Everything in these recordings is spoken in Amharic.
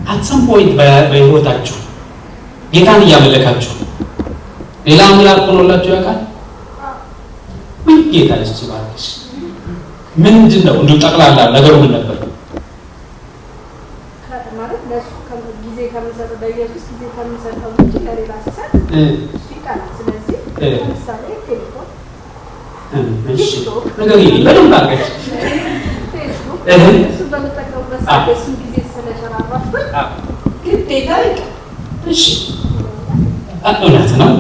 at some point በህይወታችሁ ጌታን እያመለካችሁ ሌላ አምላክ ሆኖላችሁ ያውቃል? ጌታ ኢየሱስ ይባርክሽ። ምንድነው እንደው ጠቅላላ ነገሩ ምን ነበር? ማለት ለሱ ጊዜ ከመሰጠው በኢየሱስ ጊዜ ከመሰጠው እንጂ ለሌላ ሲሰጥ ይቃል። ስለዚህ ለምሳሌ ቴሌፎን እሺ ነገር ይሄ በደንብ አድርገሽ እሱ በመጠቀምበት ሰዓት እሱ ጊዜ ስለሸራራፍኩት ግዴታ ይቃል። እሺ እውነት ነው።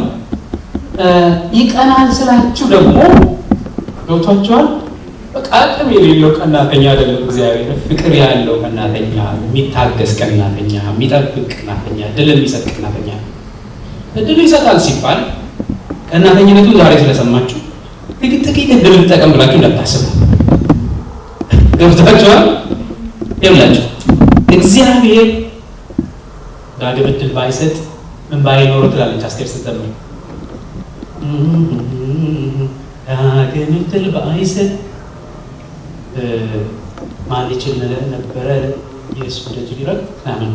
ይቀናል ስላችሁ ደግሞ ገብቷችኋል። በቃ አቅም የሌለው ቀናተኛ አይደለም እግዚአብሔር። ፍቅር ያለው ቀናተኛ፣ የሚታገስ ቀናተኛ፣ የሚጠብቅ ቀናተኛ፣ ድል የሚሰጥ ቀናተኛ። እድል ይሰጣል ሲባል ቀናተኝነቱ ዛሬ ስለሰማችሁ ጥቂት እድል ልጠቀም ብላችሁ እንዳታስቡ። ገብቷችኋል? ይኸውላችሁ እግዚአብሔር ዳግም እድል ባይሰጥ ምን ባይኖረው ትላለች አስቴር ስትዘምር። ዳግም እድል ባይሰጥ ማን ይችል ነበረ የእሱ ደጅ ቢረግ ምናምን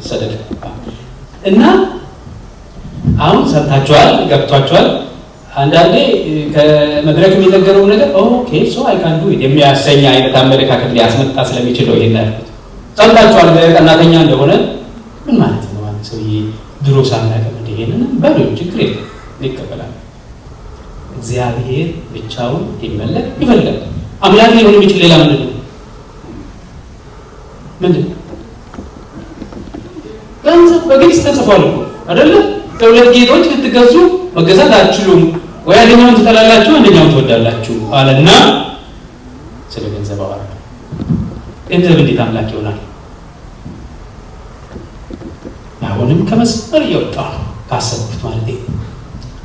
ሰደቅ እና አሁን ሰምታችኋል፣ ገብቷችኋል። አንዳንዴ ከመድረክ የሚነገረው ነገር ኦኬ ሶ አይ ካን ዱ ኢት የሚያሰኝ አይነት አመለካከት ሊያስመጣ ስለሚችል ነው ይሄን ያልኩት። ሰምታችኋል ቀናተኛ እንደሆነ ምን ማለት ነው? ማለት ሰውዬ ድሮ ሳናቀም ይሄንን በሉ ችግር የለም ይቀበላል። እግዚአብሔር ብቻውን ይመለክ ይፈልጋል። አምላክ ሊሆን የሚችል ሌላ ምንድን ነው? ገንዘብ በግልጽ ተጽፏል እኮ አይደለ? ለሁለት ጌቶች ልትገዙ መገዛት አትችሉም፣ ወይ አንደኛውን ትጠላላችሁ አንደኛውን ትወዳላችሁ አለና ስለ ገንዘብ አወራ። ገንዘብ እንዴት አምላክ ይሆናል? አሁንም ከመስመር እየወጣ ካሰብኩት ማለት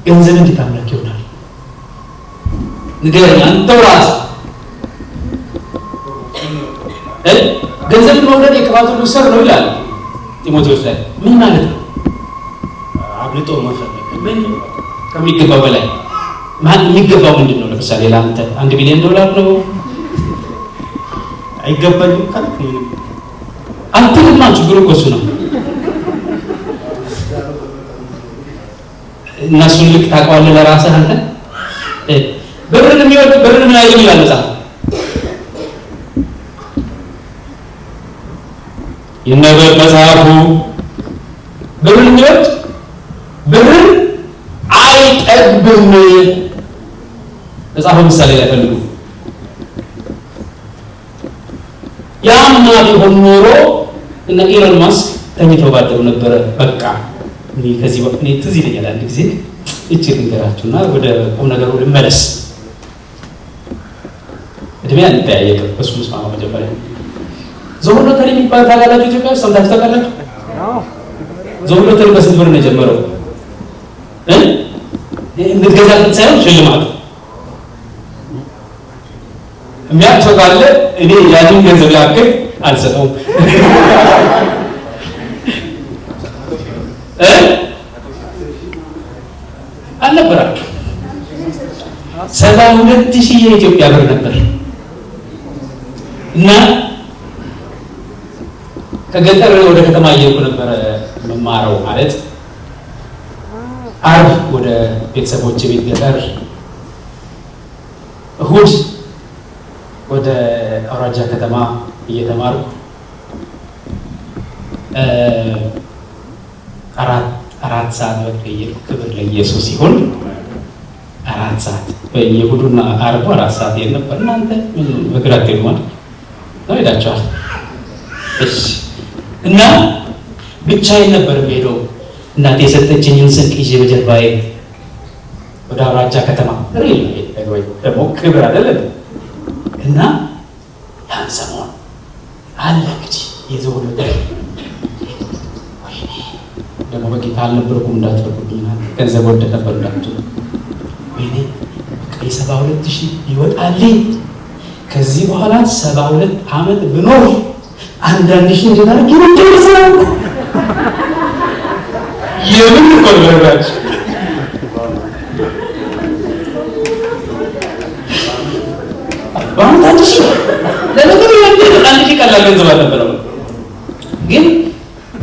ገንዘብ እንዴት አምላክ ይሆናል? ንገረኝ አንተው ራስህ። ገንዘብን መውደድ የክፋት ሁሉ ስር ነው ይላል ጢሞቴዎስ ላይ። ምን ማለት ነው? አብልጦ መፈለግ ምን ከሚገባው በላይ የሚገባው ምንድን ነው? ለምሳሌ ለአንተ $1 ቢሊዮን ነው አይገባኝም ካልክ አንተ ድማ ችግሩ እኮ እሱ ነው። እነሱን ልክ ታውቀዋለህ ለራስህ አንተ። ብርን የሚወድ ብርን ምን አይልም ይላል መጽሐፍ። ይነበብ መጽሐፉ ብርን የሚወድ ብርን አይጠግብም። መጽሐፉ ምሳሌ ላይ ፈልጉ። ያማ ቢሆን ኖሮ እነ ኢሎን ማስክ ተኝተው ባደሩ ነበረ። በቃ እኔ ከዚህ ወቅት ትዝ ይለኛል አንድ ጊዜ እቺ ልንገራችሁና ወደ ቁም ነገሩ ልመለስ። እድሜ አንጠያየቅም። በሱ መስማማ መጀመሪያ ዞሎተሪ የሚባል ታውቃላችሁ? ኢትዮጵያ ውስጥ ሰምታችሁ ታውቃላችሁ? ዞሎተሪ በስንት ብር ነው የጀመረው? እንድትገዛለት ሳይሆን ሽልማቱ የሚያውቅ ካለ እኔ ያንን ገንዘብ ያክል አልሰጠውም። አልነበራችሁ 72,000 የኢትዮጵያ ብር ነበር እና ከገጠር ወደ ከተማ እየሄድኩ ነበረ መማረው። ማለት ዓርብ ወደ ቤተሰቦቼ ቤት ገጠር፣ እሁድ ወደ አውራጃ ከተማ እየተማርኩ አራት ሰዓት በየሄድኩ ክብር ለኢየሱስ ይሁን። 4 ሰዓት በየእሁዱና ዓርቡ 4 ሰዓት ይሄድ ነበር። እናንተ ምን በግራት ይሆናል ነው ሄዳችኋል? እሺ። እና ብቻዬን ነበር የምሄደው። እናቴ የሰጠችኝን ስንቅ ይዤ በጀርባዬ ወደ አውራጃ ከተማ ደግሞ ክብር አይደለም። እና ያን ሰሞን አለ እንግዲህ የዘወለደ ደግሞ በጌታ አልነበርኩም እንዳትፈርዱብኝ። ገንዘብ ወደ ነበር እንዳትሉ። ወይኔ በቃ 72,000 ይወጣልኝ። ከዚህ በኋላ 72 ዓመት ብኖር አንዳንድ ሺህ እንደታርጊ እንደምሰራው የምን ቆልበራች በአንድ ሺህ ለነገሩ አንድ ሺህ ቀላል ገንዘብ አልነበረም። ግን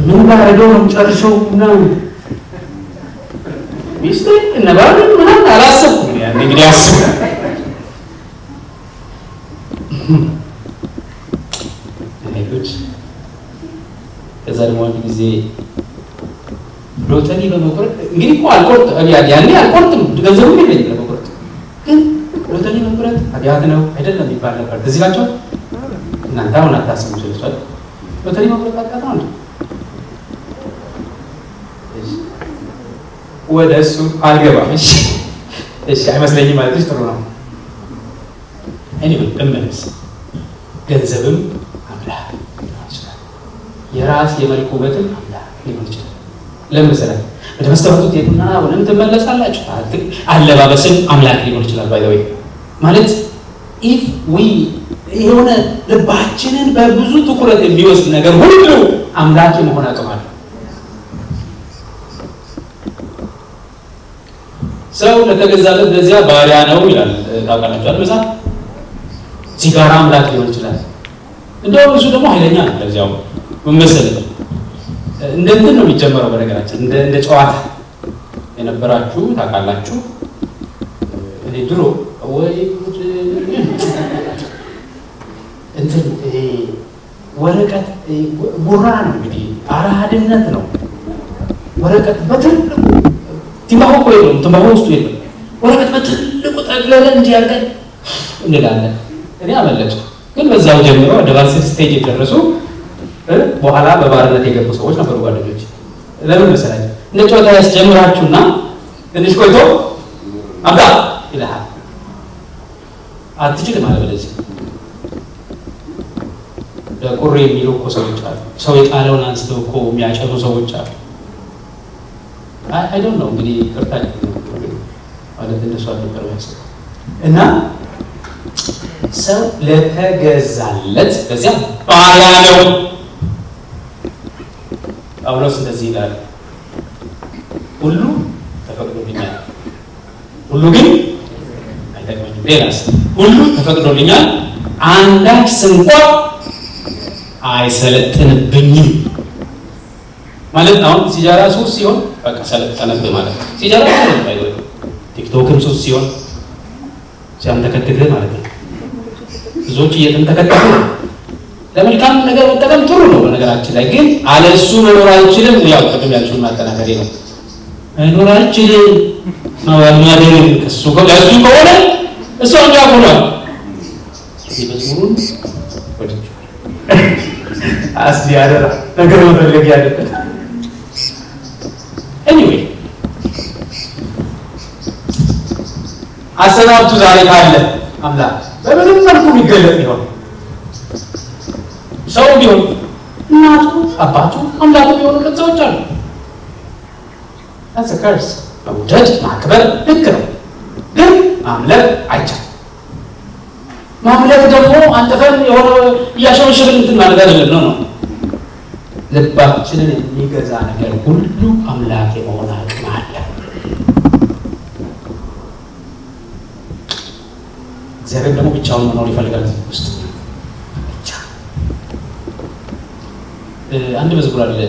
ምን ባረገው ነው ጨርሸው ነው ሚስቴ እነባሉ ምናምን አላሰብኩም። ያን እንግዲህ አስብ አይሁድ ከዛ ደግሞ አንድ ጊዜ ሎተሪ በመቁረጥ እንግዲህ እኮ አልቆርጥም ያኔ አልቆርጥም ገንዘቡ የለኝም ለመቁረጥ ግን ሎተሪ መቁረጥ ኃጢአት ነው አይደለም የሚባል ነበር። ትዝ ይላችኋል? እናንተ አሁን አታስቡ ስለሷል ሎተሪ መቁረጥ ኃጢአት ነው። ወደ እሱ አልገባም። እሺ አይመስለኝም ማለትሽ ጥሩ ነው። ኤኒዌይ እመለስ። ገንዘብም አምላክ ሊሆን ይችላል። የራስ የመልክ ውበትም አምላክ ሊሆን ይችላል። ለምሳሌ ወደ መስታወቱ ትሄዱና ወንም ትመለሳላችሁ። አለባበስም አምላክ ሊሆን ይችላል። ባይ ዘ ወይ ማለት ኢፍ ዊ የሆነ ልባችንን በብዙ ትኩረት የሚወስድ ነገር ሁሉ አምላክ የመሆን አቅም አለው። ሰው ለተገዛለት ለዚያ ባሪያ ነው ይላል። ታውቃላችሁ መጽሐፍ። ሲጋራ አምላክ ሊሆን ይችላል። እንደውም እሱ ደግሞ ኃይለኛ ነው። ለዚያው ምን መሰለህ እንደ እንትን ነው የሚጀመረው። በነገራችን እንደ ጨዋታ የነበራችሁ ታውቃላችሁ። እኔ ድሮ ወይ እንትን ወረቀት ጉራ ነው እንግዲህ አራድነት ነው። ወረቀት በትልቁ ትንባሆ እኮ የለም፣ ትንባሆ ውስጡ የለም። ወረቀት በትልቁ ጠቅልለን እንዲያርገን እንላለን። እኔ አመለጥኩ። ግን በዛው ጀምሮ አድቫንስ ስቴጅ የደረሱ በኋላ በባርነት የገቡ ሰዎች ነበሩ ጓደኞች። ለምን መሰላችሁ? እንደ ጨዋታ ያስጀምራችሁና ትንሽ ቆይቶ አምጣ ይልሃል። አትችልም ማለት በለዚህ ለቁሬ የሚሉ እኮ ሰዎች አሉ። ሰው የጣለውን አንስተው እኮ የሚያጨሩ ሰዎች አሉ። አይ ዶንት ኖ እንግዲህ ቅርታ ማለት እንደሱ አልነበረ ያሰው እና ሰው ለተገዛለት በዚያ ባሪያ ነው። ጳውሎስ እንደዚህ ይላል፣ ሁሉ ተፈቅዶልኛል፣ ሁሉ ግን አይጠቅመኝም። ሌላስ ሁሉ ተፈቅዶልኛል፣ አንዳች እንኳ አይሰለጥንብኝም። ማለት አሁን ሲጃራ ሱስ ሲሆን በቃ ሰለጠነብህ ማለት ነው። ሲጃራ ሰለጠነብህ፣ ቲክቶክም ሱስ ሲሆን ሲያንተከትክህ ማለት ነው። ብዙዎች እየተንተከተኩ ነው። ለመልካም ነገር መጠቀም ጥሩ ነው በነገራችን ላይ ግን አለሱ መኖር አይችልም። ያው ቅድም ያልሽውን ማጠናከሬ ነው። መኖር አይችልም ነው ያልማደር እሱ ከሆነ እሱ አንጃኩሏል። ሲበዙሩን ወደ አስዲ ያደራ ነገር መፈለግ ያለበት ኤኒዌይ አሰናብቱ ዛሬ ካለ አምላክ በምንም መልኩ የሚገለጥ ይሆን ሰው ቢሆን እናቱ አባቱ አምላኩ ቢሆኑለት ሰዎች አሉ። that's a curse። መውደድ ማክበር ልክ ነው፣ ግን ማምለክ አይቻልም። ማምለክ ደግሞ አንተፈን የሆነ እያሸመሸብን እንትን ማለት አይደለም ነው። ልባችንን የሚገዛ ነገር ሁሉ አምላክ የመሆን አቅም አለ። እግዚአብሔር ደግሞ ብቻውን መኖር ይፈልጋል ውስጥ ብቻ። አንድ መዝሙር አለ፣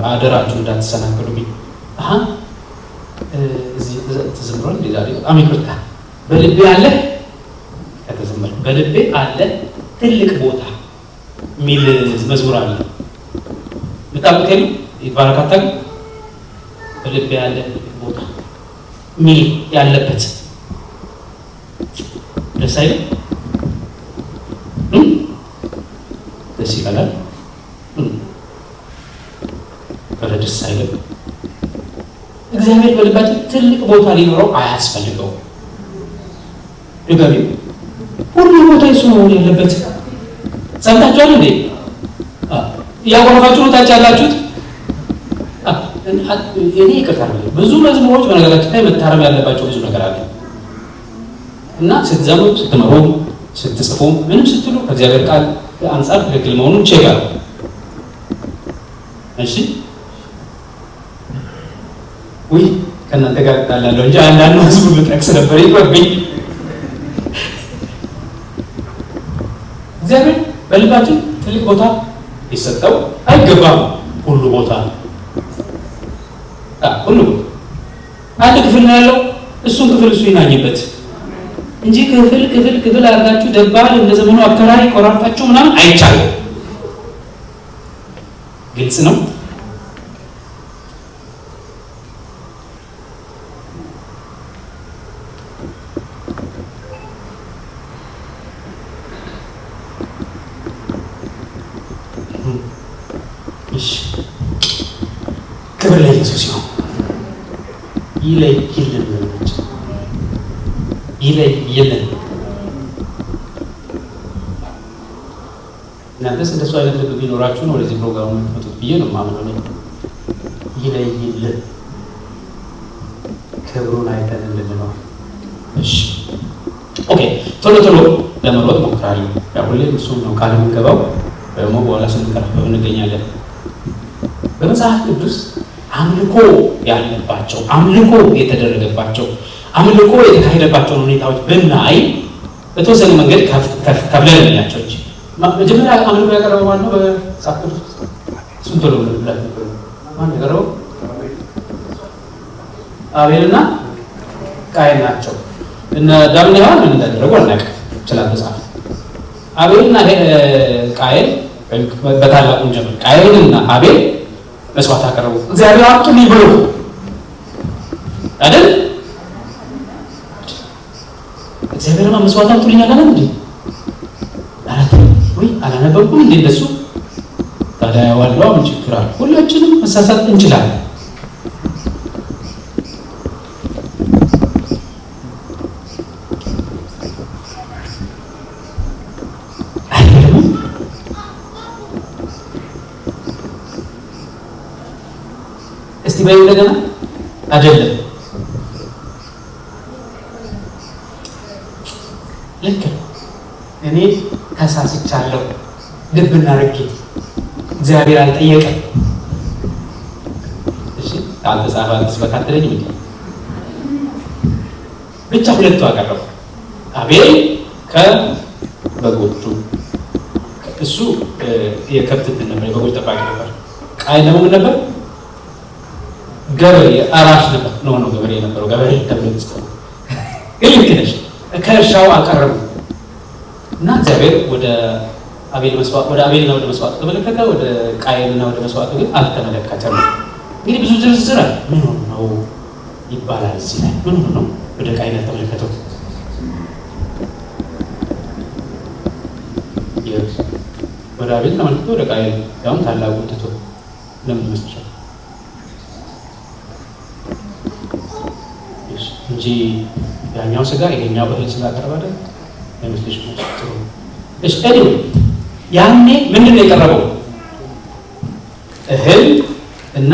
አደራችሁ እንዳትሰናከሉብኝ። እዚህ ተዘምሯል። ዛሬ በጣም ይቅርታ። በልቤ አለ ከተዘመረ በልቤ አለ ትልቅ ቦታ የሚል መዝሙር አለ። ምታውቁት ነው ይባረካታ። በልቤ ያለ ቦታ ሚል ያለበት ደስ አይልም? ደስ ይላል። ደስ አይልም? እግዚአብሔር በልባችን ትልቅ ቦታ ሊኖረው አያስፈልገው። ድጋሚ ሁሉ ቦታ እሱ ነው ያለበት። ሰምታችኋል እንዴ? ያቆረፋችሁ ነው ታች ያላችሁት። እኔ ይቅርታ ብዙ መዝሙሮች በነገራችን ላይ መታረም ያለባቸው ብዙ ነገር አለ እና ስትዘምሩ ስትመሩ ስትጽፉ ምንም ስትሉ ከእግዚአብሔር ቃል አንጻር ትክክል መሆኑን ቼክ አድርጉ። እሺ ወይ ከእናንተ ጋር ቃላለሁ እንጂ አንዳንድ መዝሙር ልጠቅስ ነበር ይቆብኝ። እግዚአብሔር በልባችን ትልቅ ቦታ ሊሰጠው አይገባም። ሁሉ ቦታ ሁሉ አንድ ክፍል ነው ያለው። እሱን ክፍል እሱ ይናኝበት እንጂ ክፍል አድርጋችሁ ደባል እንደ ዘመኑ አከራይ ቆራርጣችሁ ምናምን አይቻልም። ግልጽ ነው። ክብር ለኢየሱስ ይሁን። ይለይልን ይለይልን። እናንተስ እንደሱ አይነት ልብ ቢኖራችሁ ነው ወደዚህ ፕሮግራም የምትመጡት ብዬ ነው የማምነው። ይለይልን፣ ክብሩን አይተን እንድንኖር። እሺ ኦኬ፣ ቶሎ ለመሮጥ ሞክራለሁ። ያው ሁሌም እሱም ነው ቃል የምንገባው ደግሞ በኋላ ስንቀርበው እንገኛለን። በመጽሐፍ ቅዱስ አምልኮ ያለባቸው፣ አምልኮ የተደረገባቸው፣ አምልኮ የተካሄደባቸውን ሁኔታዎች ብናይ በተወሰነ መንገድ ከፍለን እናያቸው እንጂ መጀመሪያ አምልኮ ያቀረበው ማን ነው? በመጽሐፍ ቅዱስ እሱን ቶሎ ብለን ማን ያቀረበው? አቤልና ቃየል ናቸው። እነ አዳምና ሔዋን ምን እንዳደረጉ አናውቅም ስላልተጻፈ። አቤልና ቃየል በታላቁ ጀምር ቃየልና አቤል መስዋዕት አቀረቡ። እግዚአብሔር አምጡልኝ ብሎ አይደል? እግዚአብሔርማ መስዋዕት አምጡልኝ አላለም እንዴ? ወይ አላነበብኩም እንዴ እንደሱ? ታዲያ ያዋለው ምን ችግር አለ? ሁላችንም መሳሳት እንችላለን። እስቲ በይ እንደገና አይደለም። ልክ እኔ ተሳስቻለሁ ልብና ረጌ እግዚአብሔር አልጠየቀም። እሺ አልተጻፈ አልተስበካተለኝ እንዴ? ብቻ ሁለቱ አቀረቡ። አቤል ከበጎቹ እሱ የከብት ነበር፣ የበጎች ጠባቂ ነበር። ቃየል ደግሞ ምን ነበር? ገበሬ አራሽ ነበር። ነው ገበሬ ነበረው። ገበሬ ተብሎ ይጽፋል። ግን ልክ ነሽ። ከእርሻው አቀረቡ እና እግዚአብሔር ወደ አቤልና ወደ መስዋዕቱ ተመለከተ፣ ወደ ቃየልና ወደ መስዋዕቱ ግን አልተመለከተም። እንግዲህ ብዙ ዝርዝር አለ። ምን ሆኖ ነው ይባላል እዚህ ላይ? ምን ሆኖ ነው ወደ ቃየል ተመለከተው? ወደ አቤል ተመልክቶ ወደ ቃየል ያውም ታላቁ ትቶ ለምን ይመስልሻል? እንጂ ያኛው ስጋ ይሄኛው እህል ስላቀረበ አይደል? ለምስልሽ ነው። እሺ ያኔ ምንድን ነው የቀረበው? እህል እና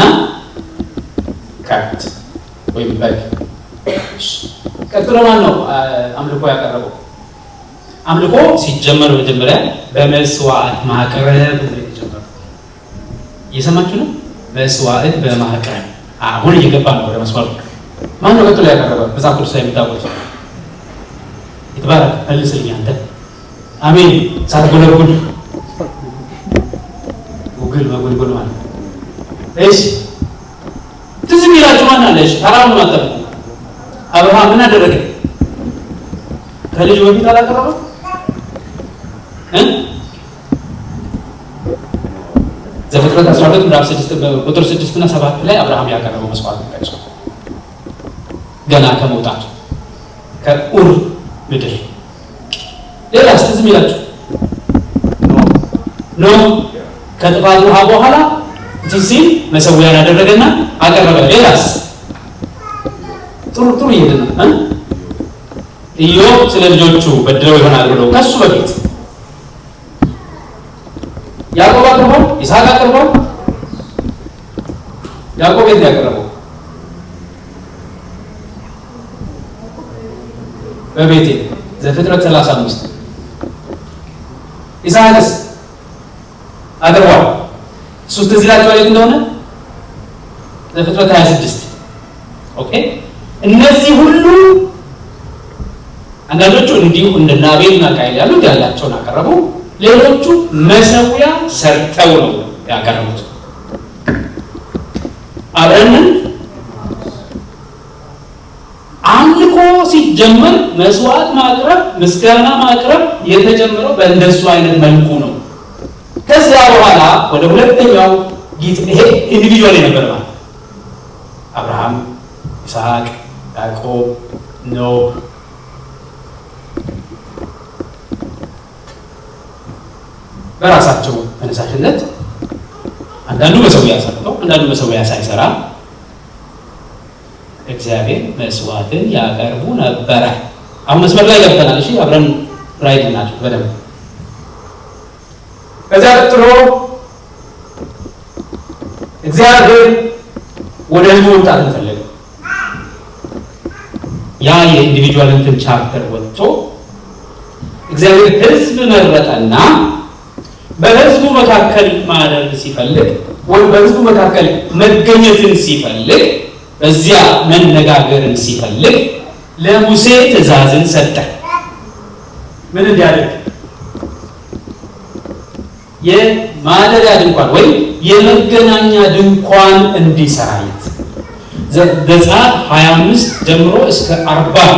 ከብት ወይም በግ። ቀጥሎ ማን ነው አምልኮ ያቀረበው? አምልኮ ሲጀመር መጀመሪያ በመስዋዕት ማቅረብ ነው የተጀመረው። እየሰማችሁ ነው? መስዋዕት በማቅረብ አሁን እየገባ ነው ወደ መስዋዕት። ማን ነው ቀጥሎ ያቀረበ? መጽሐፍ ቅዱስ ላይ የምታውቁት ይትባረክ መልስልኝ አንተ። አሜን። ሳትጎለጉል ጉግል መጎልጎል ማለት እሺ። ትዝ የሚላችሁ ማን አለሽ? ታራውን ማጠብ አብርሃም ምን አደረገ? ከልጅ በፊት አላቀረበ ዘፍጥረት 12 ምዕራፍ 6 ቁጥር 6 እና 7 ላይ አብርሃም ያቀረበው መስዋዕት ነው። ገና ከመውጣቱ ከኡር ምድር። ሌላስ ትዝ የሚላችሁ ኖህ ከጥፋት ውሃ በኋላ ሲል መሰዊያን አደረገና አቀረበ። ሌላስ ጥሩ እየሄድን ነው። ኢዮብ ስለ ልጆቹ በድለው ይሆናል ብሎ ከሱ በፊት ያዕቆብ አቅርቧል፣ ይስሐቅ አቅርቧል። ያዕቆብ የት ያቀረበው? በቤቴል ዘፍጥረት 35። ይስሐቅስ አቅርቧል። ሶስት እዚህ ላይ ማለት እንደሆነ ዘፍጥረት 26። ኦኬ። እነዚህ ሁሉ አንዳንዶቹ እንዲሁ እንደ አቤልና ቃየል ያሉት ያላቸውን አቀረቡ። ሌሎቹ መሠዊያ ሰርተው ነው ያቀረቡት። አብረን አምልኮ ሲጀመር መስዋዕት ማቅረብ፣ ምስጋና ማቅረብ የተጀመረው በእንደሱ አይነት መልኩ ነው። ከዚያ በኋላ ወደ ሁለተኛው ጊዜ ይሄ ኢንዲቪጁዋል የነበረ ማለት አብርሃም፣ ይስሐቅ፣ ያዕቆብ፣ ኖህ በራሳቸው ተነሳሽነት አንዳንዱ መሠዊያ ሰርተው አንዳንዱ መሠዊያ ሳይሰራ እግዚአብሔር መስዋዕትን ያቀርቡ ነበረ። አሁን መስመር ላይ ገብተናል። እሺ አብረን ራይድ እናድርግ በደንብ። ከዚያ ቀጥሎ እግዚአብሔር ወደ ሕዝቡ መምጣት ፈለገ። ያ የኢንዲቪጁዋል እንትን ቻፕተር ወጥቶ እግዚአብሔር ሕዝብ መረጠና በሕዝቡ መካከል ማደር ሲፈልግ ወይ በሕዝቡ መካከል መገኘትን ሲፈልግ በዚያ መነጋገርን ሲፈልግ ለሙሴ ትእዛዝን ሰጠ። ምን እንዲያደርግ? የማደሪያ ድንኳን ወይም የመገናኛ ድንኳን እንዲሰራለት። ዘጸአት 25 ጀምሮ እስከ 40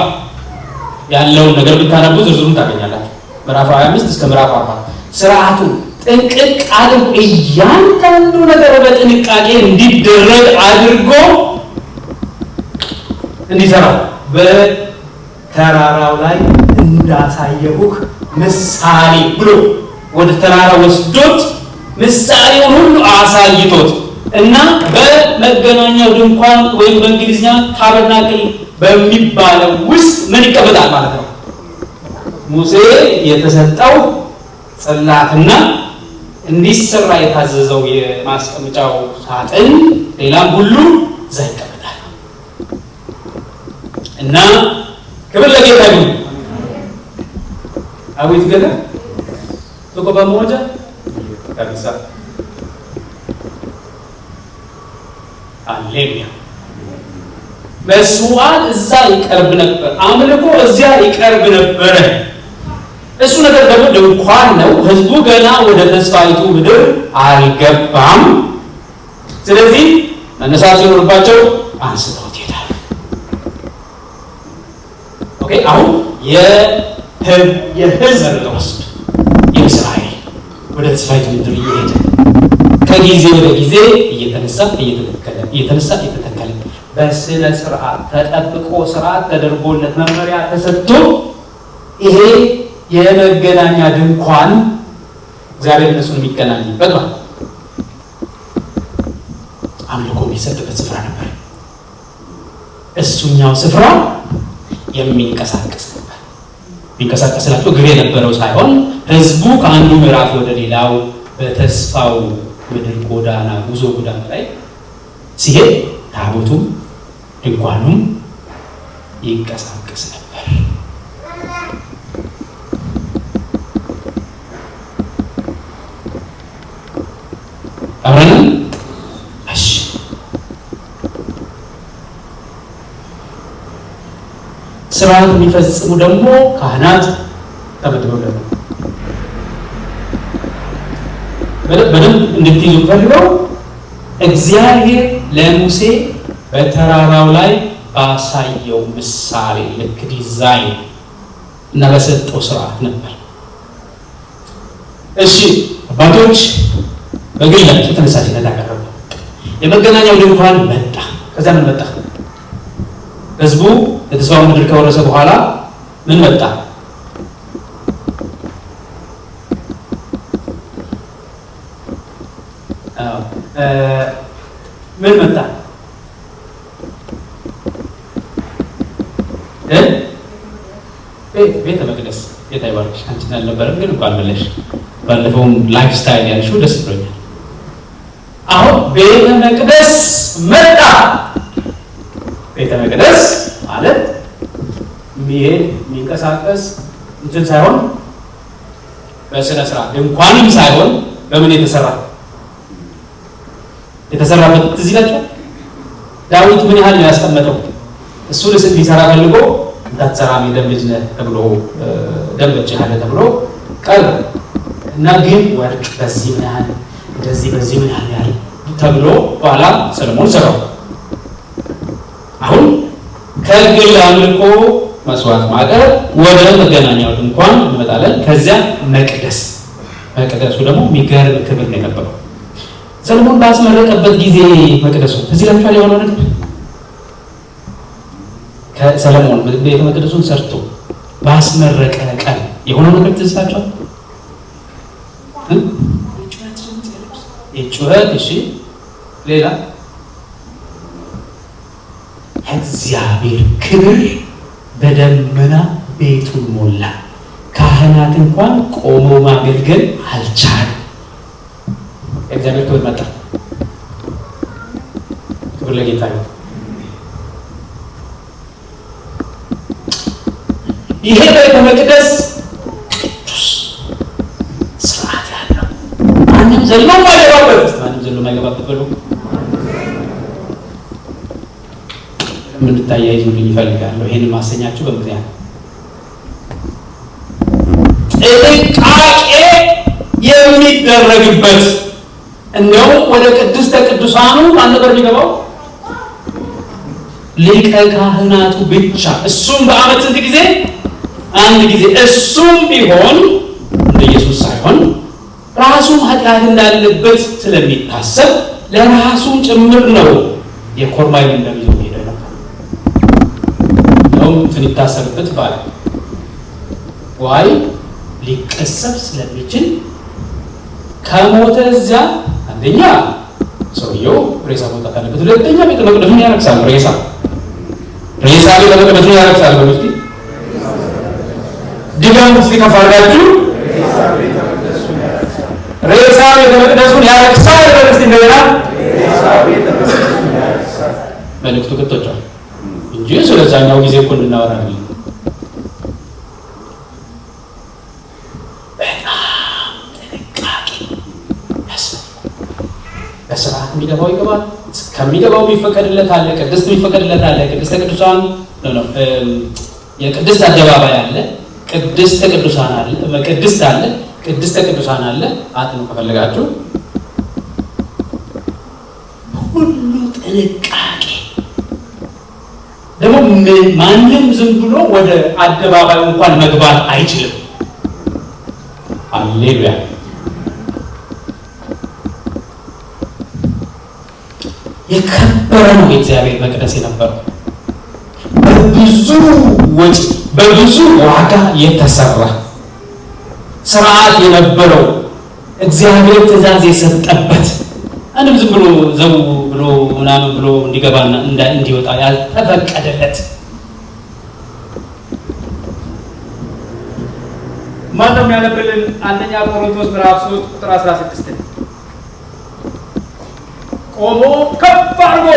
ያለውን ነገር ብታነቡ ዝርዝሩን ታገኛላችሁ። ምዕራፍ 25 እስከ ምዕራፍ 40 ስርዓቱን ጥንቅቅ አድርጎ እያንዳንዱ ነገር በጥንቃቄ እንዲደረግ አድርጎ እንዲሰራው በተራራው ላይ እንዳሳየሁህ ምሳሌ ብሎ ወደ ተራራ ወስዶት ምሳሌውን ሁሉ አሳይቶት እና በመገናኛው ድንኳን ወይም በእንግሊዝኛ ታበርናክል በሚባለው ውስጥ ምን ይቀመጣል ማለት ነው? ሙሴ የተሰጠው ጽላትና እንዲሰራ የታዘዘው የማስቀመጫው ሳጥን ሌላም ሁሉ እዛ ይቀመጣል እና ክብር ለጌታ ይሁን። አዊት ገለ ተቆ በመወጃ ታርሳ አሌሉያ። መስዋዕት እዛ ይቀርብ ነበር፣ አምልኮ እዚያ ይቀርብ ነበረ። እሱ ነገር ደግሞ ድንኳን ነው። ህዝቡ ገና ወደ ተስፋይቱ ምድር አልገባም። ስለዚህ መነሳት ሲኖርባቸው አንስተውት ይሄዳል። ኦኬ አሁን የህዝብ ተወስዶ የእስራኤል ወደ ተስፋይቱ ምድር እየሄደ ከጊዜ ወደ ጊዜ እየተነሳ እየተተከለ በስነ ስርዓት ተጠብቆ ስርዓት ተደርጎለት መመሪያ ተሰጥቶ ይሄ የመገናኛ ድንኳን እግዚአብሔር እነሱን የሚገናኝበት ማለት አምልኮ የሚሰጥበት ስፍራ ነበር። እሱኛው ስፍራ የሚንቀሳቀስ ነበር። የሚንቀሳቀስላቸው ግብ የነበረው ሳይሆን ህዝቡ ከአንዱ ምዕራፍ ወደ ሌላው በተስፋው ምድር ጉዞ ጎዳና ላይ ሲሄድ ታቦቱም ድንኳኑም ይንቀሳቀስ ነበር። አብረን እሺ ስርዓት የሚፈጽሙ ደግሞ ካህናት ተመድበው ነበር። በደንብ እንድትይዙ ፈልገው እግዚአብሔር ለሙሴ በተራራው ላይ ባሳየው ምሳሌ ልክ ዲዛይን እና በሰጠው ስርዓት ነበር። እሺ አባቶች በግላቸው ተነሳሽነት አቀረቡ። የመገናኛው ድንኳን መጣ። ከዛ ምን መጣ? ህዝቡ የተስፋውን ምድር ከወረሰ በኋላ ምን መጣ? ምን መጣ? ቤተ መቅደስ ጌታ ይባርክሽ። አንቺን አልነበረም ግን እንኳን መለሽ። ባለፈውም ላይፍ ስታይል ያልሽው ደስ ብሎኛል። አሁን ቤተ መቅደስ መጣ። ቤተ መቅደስ ማለት የሚሄድ የሚንቀሳቀስ እንትን ሳይሆን በስነ ስርዓት ድንኳንም ሳይሆን በምን የተሰራበት ትዝ ይላችኋል። ዳዊት ምን ያህል ነው ያስቀመጠው? እሱ ልስል ሊሰራ ፈልጎ እንዳትሰራ የደም ልጅ ነህ ተብሎ ደም በእጅህ አለ ተብሎ ቀረ። እና ግን ወርቅ በዚህ ምን ያህል እንደዚህ በዚህ ምን ያህል ተብሎ በኋላ ሰለሞን ሰራው። አሁን ከግል አምልኮ መስዋዕት ማቅረብ ወደ መገናኛው ድንኳን እንመጣለን። ከዚያ መቅደሱ ደግሞ የሚገርም ክብር ነው የነበረው። ሰለሞን ባስመረቀበት ጊዜ መቅደሱ እዚህ ለምሳሌ የሆነው ነገር ከሰለሞን ቤተ መቅደሱን ሰርቶ ባስመረቀ ቀን የሆነው ነገር ትዝ ይላችኋል? የጩኸት እሺ፣ ሌላ እግዚአብሔር ክብር በደመና ቤቱን ሞላ። ካህናት እንኳን ቆሞ ማገልገል አልቻሉም። የእግዚአብሔር ክብር መጣ። ክብር ለጌታ ነው። ይሄ ቤተ መቅደስ ቅዱስ ስርዓት ያለው ማንም ዘሎ ማይገባበት ብሎ ምን ታያይዙልኝ ይፈልጋለሁ። ይሄን ማሰኛችሁ በምክንያት ጥንቃቄ የሚደረግበት እንደው ወደ ቅድስተ ቅዱሳኑ ማን ነበር የሚገባው? ሊቀ ካህናቱ ብቻ። እሱም በዓመት ስንት ጊዜ? አንድ ጊዜ። እሱም ቢሆን እንደ ኢየሱስ ሳይሆን ራሱም ኃጢአት እንዳለበት ስለሚታሰብ ለራሱም ጭምር ነው የኮርማይ እንደሚለው ሄደው ነበር ነው ትንታሰብበት ባለ ዋይ ሊቀሰብ ስለሚችል ከሞተ እዚያ አንደኛ ሰውየው ሬሳ መውጣት አለበት። ሁለተኛ ቤተ መቅደሱን ያረክሳል። ሬሳ ቤተ መቅደሱን ያረክሳል። በውስጥ ድጋም ውስጥ ከፋርዳችሁ ሬሳ ቤተ መቅደሱን ያረክሳል። በውስጥ እንደገና መልእክቱ ከተጫው እንጂ ስለዛኛው ጊዜ እኮ እንናወራለን። በስርዓት የሚገባው ይገባል። ከሚገባው የሚፈቀድለት አለ። ቅድስት የሚፈቀድለት አለ። ቅድስተ ቅዱሳን ነው። የቅድስት አደባባይ አለ። ቅድስተ ቅዱሳን አለ። ቅድስት አለ። ቅድስተ ቅዱሳን አለ። አጥኑ ከፈለጋችሁ ሁሉ ጥንቃቄ ደግሞ ማንም ዝም ብሎ ወደ አደባባዩ እንኳን መግባት አይችልም። ሃሌሉያ። የከበረ ነው የእግዚአብሔር መቅደስ የነበረው። በብዙ ወጪ በብዙ ዋጋ የተሰራ ስርዓት የነበረው እግዚአብሔር ትእዛዝ የሰጠበት አንድም ዝም ብሎ ዘው ብሎ ምናምን ብሎ እንዲገባና እንዲወጣ ያልተፈቀደለት ማንም ያለብልን አንደኛ ቆሮንቶስ ምዕራፍ 3 ቁጥር 16 ቆሞ ከፍ አድርጎ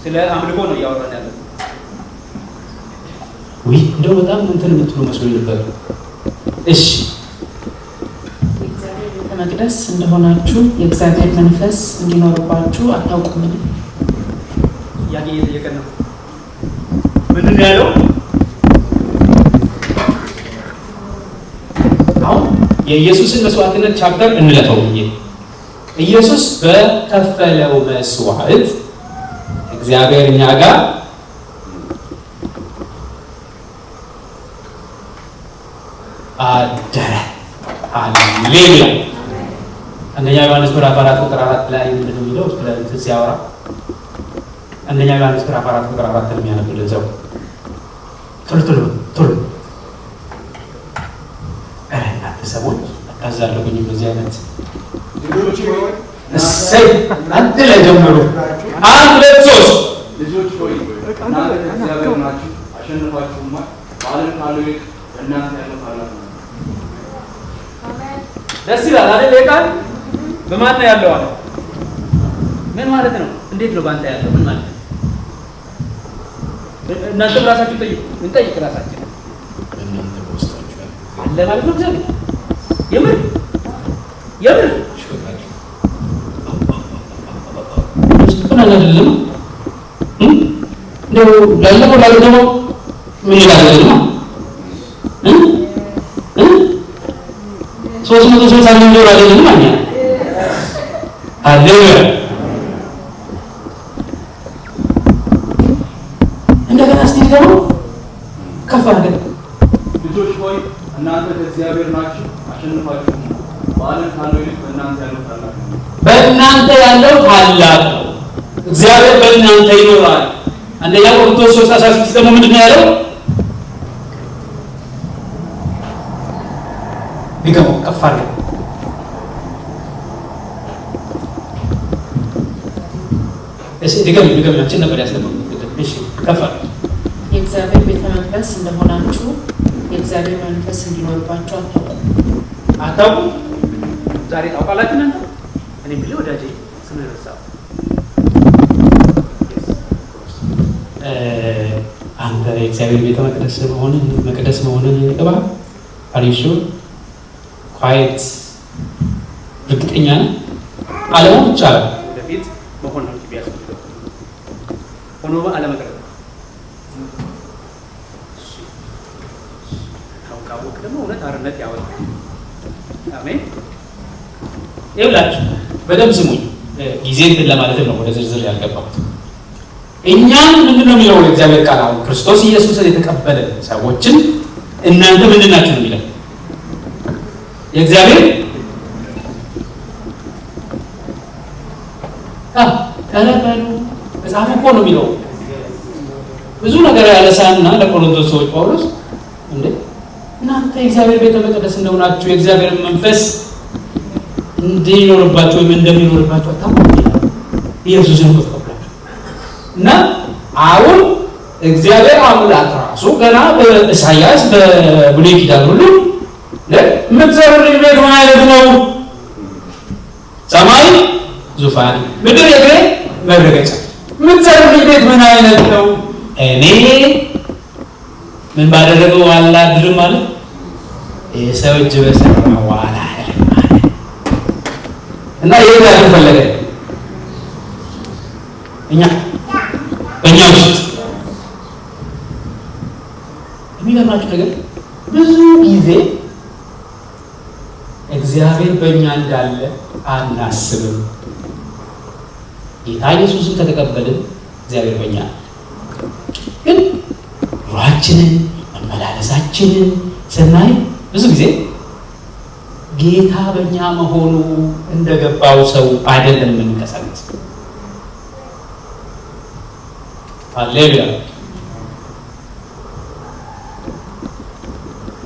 ስለ አምልኮ ነው እያወራን ያለው። ወይ እንደው በጣም እንትን የምትሉ መስሎኝ ነበር። እሺ የእግዚአብሔር ቤተ መቅደስ እንደሆናችሁ የእግዚአብሔር መንፈስ እንዲኖርባችሁ አታውቁምን? ጥያቄ እየጠየቀን ነው። ምንድን ነው ያለው? አሁን የኢየሱስን መስዋዕትነት ቻፕተር እንለፈው እንጂ ኢየሱስ በከፈለው መስዋዕት እግዚአብሔር እኛ ጋር አደረ። ሃሌሉያ። አንደኛ ዮሐንስ ምዕራፍ 4 ቁጥር 4 ላይ ምንድን ነው የሚለው? ስለዚህ ሲያወራ አንደኛ ዮሐንስ ምዕራፍ 4 ቁጥር 4 ነው የሚያነብልን ሰው ቶሎ እናንተ ሰዎች አታዛልቁኝ በዚህ አይነት ልጆች ሆይ እሰይ አንድ ላይ ጀምሩ። 1 2 3 ልጆች ሆይ እናንተ እግዚአብሔር ናችሁ፣ አሸንፋችሁማል። በዓለም ካለው ይልቅ እናንተ ያለው ታላቅ ነው። ደስ ይላል አይደል? የቃል በማን ነው ያለው? አለ ምን ማለት ነው? እንዴት ነው ባንተ ያለው? ምን ማለት ነው? እናንተ ራሳችሁ ጠይቁ። እንጠይቅ ራሳችን እናንተ በውስጣችሁ አለ ማለት ነው። እግዚአብሔር የምር ምን አይደለም እንደው ላለፈው ደግሞ ምን ይላል ነው 360 ዞር አይደለም ማለት ነው። ሃሌሉያ። እንደገና እስቲ ደግሞ ከፍ አድርገን ልጆች ሆይ እናንተ ከእግዚአብሔር ናችሁ፣ አሸንፋችሁ በዓለም ካለው ይልቅ በእናንተ ያለው ታላቅ ነው። በእናንተ ያለው ታላቅ ነው። እግዚአብሔር በእናንተ ይኖራል። አንደኛ ቆሮንቶስ 3:16 ደግሞ ምንድን ነው ያለው? ቢገሞ ከፍ አድርገን እሺ ድገም ያችን ነበር ያስነበው። እሺ ከፍ አድርገን የእግዚአብሔር ቤተ መቅደስ እንደሆናችሁ የእግዚአብሔር መንፈስ እንዲኖርባችሁ አታውቁም? ዛሬ ታውቃላችሁ እናንተ? እኔ ብለ ወዳጄ ስም ረሳው። አንተ የእግዚአብሔር ቤተ መቅደስ መሆንን ይገባል። አሪሹ ኳይት እርግጠኛ ነህ? አለሙ ይቻላል ወደፊት መሆን ነው ቢያስፈልግ ሆኖ አለመቅረት ካወቅ ደግሞ እውነት አርነት ያወጣል። አሜን። ይኸውላችሁ በደምብ ስሙኝ። ጊዜ እንትን ለማለትም ነው ወደ ዝርዝር ያልገባሁት። እኛም ምንድን ነው የሚለው የእግዚአብሔር ቃል? አሁን ክርስቶስ ኢየሱስን የተቀበለ ሰዎችን እናንተ ምንድን ናችሁ ነው የሚለው የእግዚአብሔር ተለበሉ። መጽሐፍ እኮ ነው የሚለው። ብዙ ነገር ያለሳና ለቆሮንቶስ ሰዎች ጳውሎስ እንዴ እናንተ የእግዚአብሔር ቤተ መቅደስ እንደሆናችሁ የእግዚአብሔር መንፈስ እንዲኖርባችሁ ወይም እንደሚኖርባችሁ አታውቁም? ኢየሱስን ተቀበላችሁ እና አሁን እግዚአብሔር አምላክ ራሱ ገና በኢሳይያስ በብሉይ ኪዳን ሁሉ የምትሰሩልኝ ቤት ምን አይነት ነው? ሰማይ ዙፋን፣ ምድር የእግሬ መረገጫ። የምትሰሩልኝ ቤት ምን አይነት ነው? እኔ ምን ባደረገው አላድርም ማለት የሰው እጅ በሰራው ዋላ እና ይሄ ያለው ፈለገ በእኛ ውስጥ የሚገርማችሁ ነገር ብዙ ጊዜ እግዚአብሔር በእኛ እንዳለ አናስብም። ጌታ ኢየሱስን ከተቀበልን እግዚአብሔር በእኛ ግን ኑሯችንን መመላለሳችንን ስናይ ብዙ ጊዜ ጌታ በእኛ መሆኑ እንደገባው ሰው አይደለም የምንቀሳቀስ። ሃሌሉያ።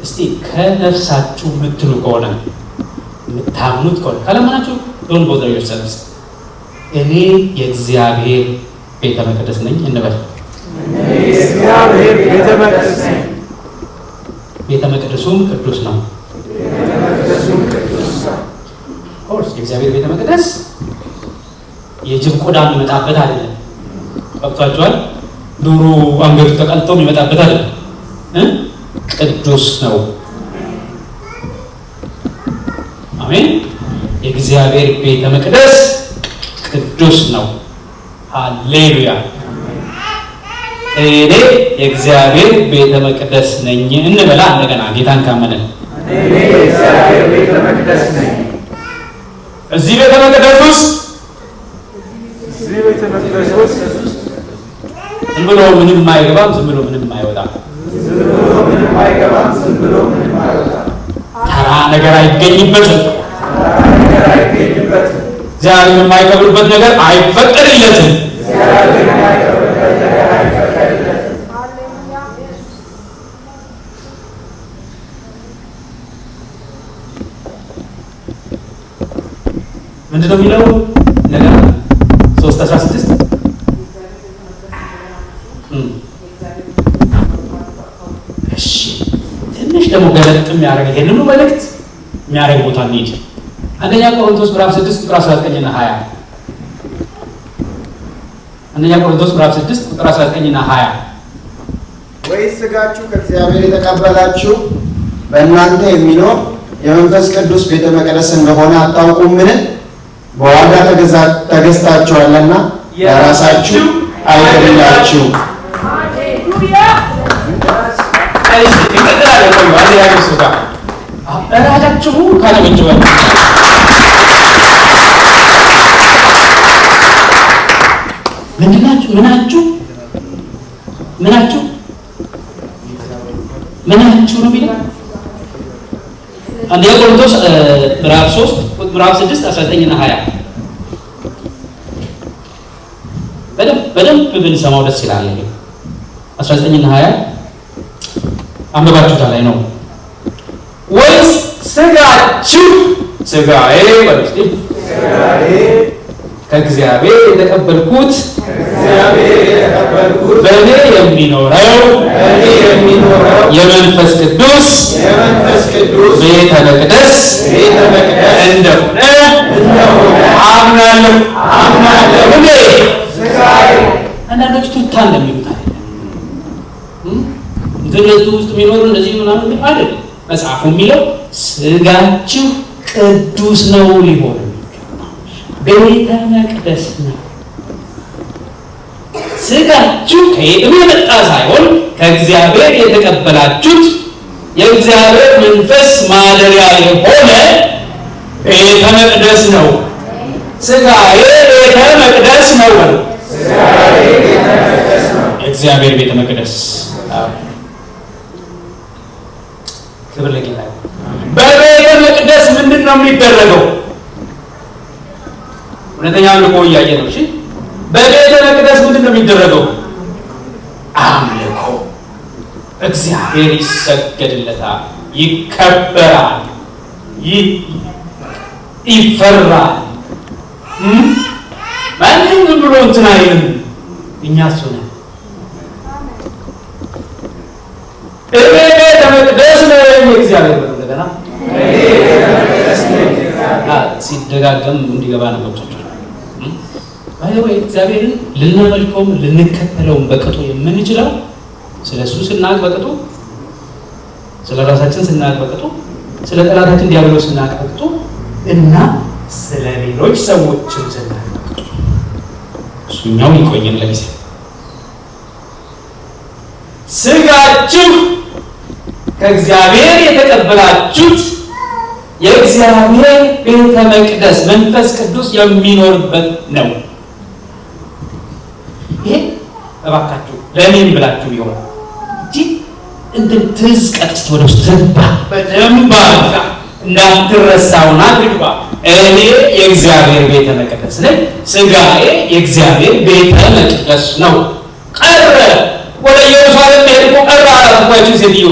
እስቲ ከነፍሳችሁ የምትሉ ከሆነ የምታምኑት ከሆነ ካለማናችሁ ዶን ቦዘር ዮርሰልቭስ እኔ የእግዚአብሔር ቤተ መቅደስ ነኝ እንበል። የእግዚአብሔር ቤተ መቅደስ ነኝ። ቤተ መቅደሱም ቅዱስ ነው። ኦርስ የእግዚአብሔር ቤተ መቅደስ የጅብ ቆዳ የሚመጣበት አይደለም። ቀጥቷቸዋል። ዶሮ አንገቱ ተቀልጦ የሚመጣበት አይደለም። ቅዱስ ነው። አሜን። የእግዚአብሔር ቤተ መቅደስ ቅዱስ ነው። ሃሌሉያ። እኔ የእግዚአብሔር ቤተ መቅደስ ነኝ እንበላ። እንደገና ጌታን ካመነን እኔ የእግዚአብሔር ቤተ መቅደስ ነኝ። እዚህ ቤተ መቅደስ ውስጥ ዝም ብሎ ምንም አይገባም፣ ዝም ብሎ ምንም አይወጣም። ተራ ነገር አይገኝበትም። እግዚአብሔር የማይከብርበት ነገር አይፈቀድለትም። ምንድን ነው የሚለው ነገር 3:16 እሺ ትንሽ ደግሞ ገለጥ የሚያደርግ ይሄንኑ መልእክት የሚያደርግ ቦታ እንሂድ። አንደኛ ቆሮንቶስ ምዕራፍ 6 ቁጥር 19 እና 20 አንደኛ ቆሮንቶስ ምዕራፍ 6 ቁጥር 19 እና 20 ወይስ ሥጋችሁ ከእግዚአብሔር የተቀበላችሁ በእናንተ የሚኖር የመንፈስ ቅዱስ ቤተ መቅደስ እንደሆነ አታውቁምን? በዋጋ ተገዝታችኋልና ለራሳችሁ አይደላችሁ። እራሳችሁ ካለመጀው ምንድናችሁ? ምናችሁ ነው የሚለው አንደኛ ቆሮንቶስ ምዕራፍ 3 ምዕራፍ 6 19 እና 20 በደንብ ብንሰማው ደስ ይላል። 19 እና 20 አንብባችሁታል ላይ ነው ወይስ ስጋዬ ከእግዚአብሔር የተቀበልኩት በእኔ የሚኖረው የመንፈስ ቅዱስ ቤተ መቅደስ እንደሆነ አምናለሁ። አንዳንዶች ቱታ እንደሚሉት ግንቱ ውስጥ የሚኖሩ እንደዚህ ምናምን አይደል። መጽሐፉ የሚለው ስጋችሁ ቅዱስ ነው ሊሆን ቤተ መቅደስ ነው። ስጋችሁ ከየትም የመጣ ሳይሆን ከእግዚአብሔር የተቀበላችሁት የእግዚአብሔር መንፈስ ማደሪያ የሆነ ቤተ መቅደስ ነው። ስጋዬ ቤተ መቅደስ ነው። የእግዚአብሔር ቤተ መቅደስ። ክብር ለጌታ። በቤተ መቅደስ ምንድን ነው የሚደረገው? ሁለተኛ አምልኮ እያየ ነው። እሺ፣ በቤተ መቅደስ ምንድን ነው የሚደረገው? አምልኮ። እግዚአብሔር ይሰገድለታል፣ ይከበራል፣ ይፈራል። ማንም ዝም ብሎ እንትን አይልም። እኛ እሱ ነን። ቤተ መቅደስ ነው የእግዚአብሔር ነው። እንደገና ሲደጋገም እንዲገባ ነው ገብቶች ወይ እግዚአብሔርን ልናመልከውም ልንከተለውም በቅጡ የምንችለው ስለሱ ስናቅ በቅጡ፣ ስለ ራሳችን ስናቅ በቅጡ፣ ስለ ጠላታችን ዲያብሎስ ስናቅ በቅጡ እና ስለ ሌሎች ሰዎችም ስናቅ በቅጡ። እሱኛው ይቆየን ለጊዜ። ስጋችሁ ከእግዚአብሔር የተቀበላችሁት የእግዚአብሔር ቤተ መቅደስ መንፈስ ቅዱስ የሚኖርበት ነው። ይሄ እባካችሁ ለእኔም ብላችሁ ቢሆን እንጂ እንትን ትዝ ቀጥስት ወደ ውስጥ ዘባ በደንብ አድርጋ እንዳትረሳውና ግባ። እኔ የእግዚአብሔር ቤተ መቅደስ ነኝ። ስጋዬ የእግዚአብሔር ቤተ መቅደስ ነው። ቀረ ወደ ኢየሩሳሌም ሄድኩ ቀረ አላልኳችሁ ሴትዮ።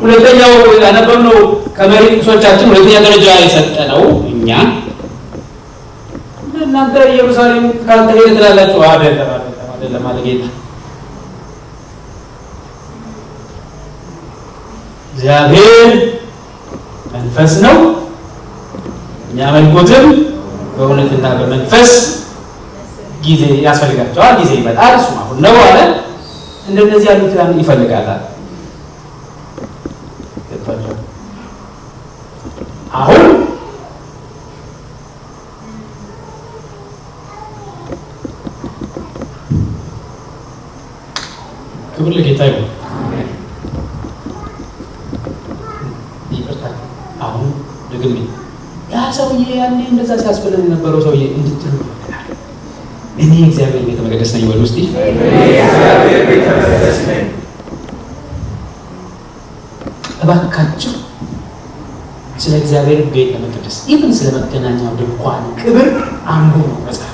ሁለተኛው ያነበብነው ከመሪ ጥቅሶቻችን ሁለተኛ ደረጃ የሰጠነው እኛ እናንተ ኢየሩሳሌም ካልተሄደ ትላላችሁ። አይደለም አለ ጌታ። እግዚአብሔር መንፈስ ነው። እኛ መልኮትም በእውነትና በመንፈስ ጊዜ ያስፈልጋቸዋል። ጊዜ ይመጣል። እሱ አሁን ነው አለ። እንደነዚህ ያሉት ይፈልጋል። አሁን ክብር ለጌታ ይሁን። ይቅርታ። አሁን ደግሜ ያ ሰውዬ ያኔ እንደዛ ሲያስፈልግ የነበረው ሰውዬ እንድትሉ እኔ እግዚአብሔር ቤተ መቅደስ ነኝ ወል ውስጥ እግዚአብሔር ቤተ መቅደስ ነኝ። እባካችሁ ስለ እግዚአብሔር ቤተ መቅደስ ይህን ስለ መገናኛው ድንኳን ክብር አንዱ ነው። መጽሐፍ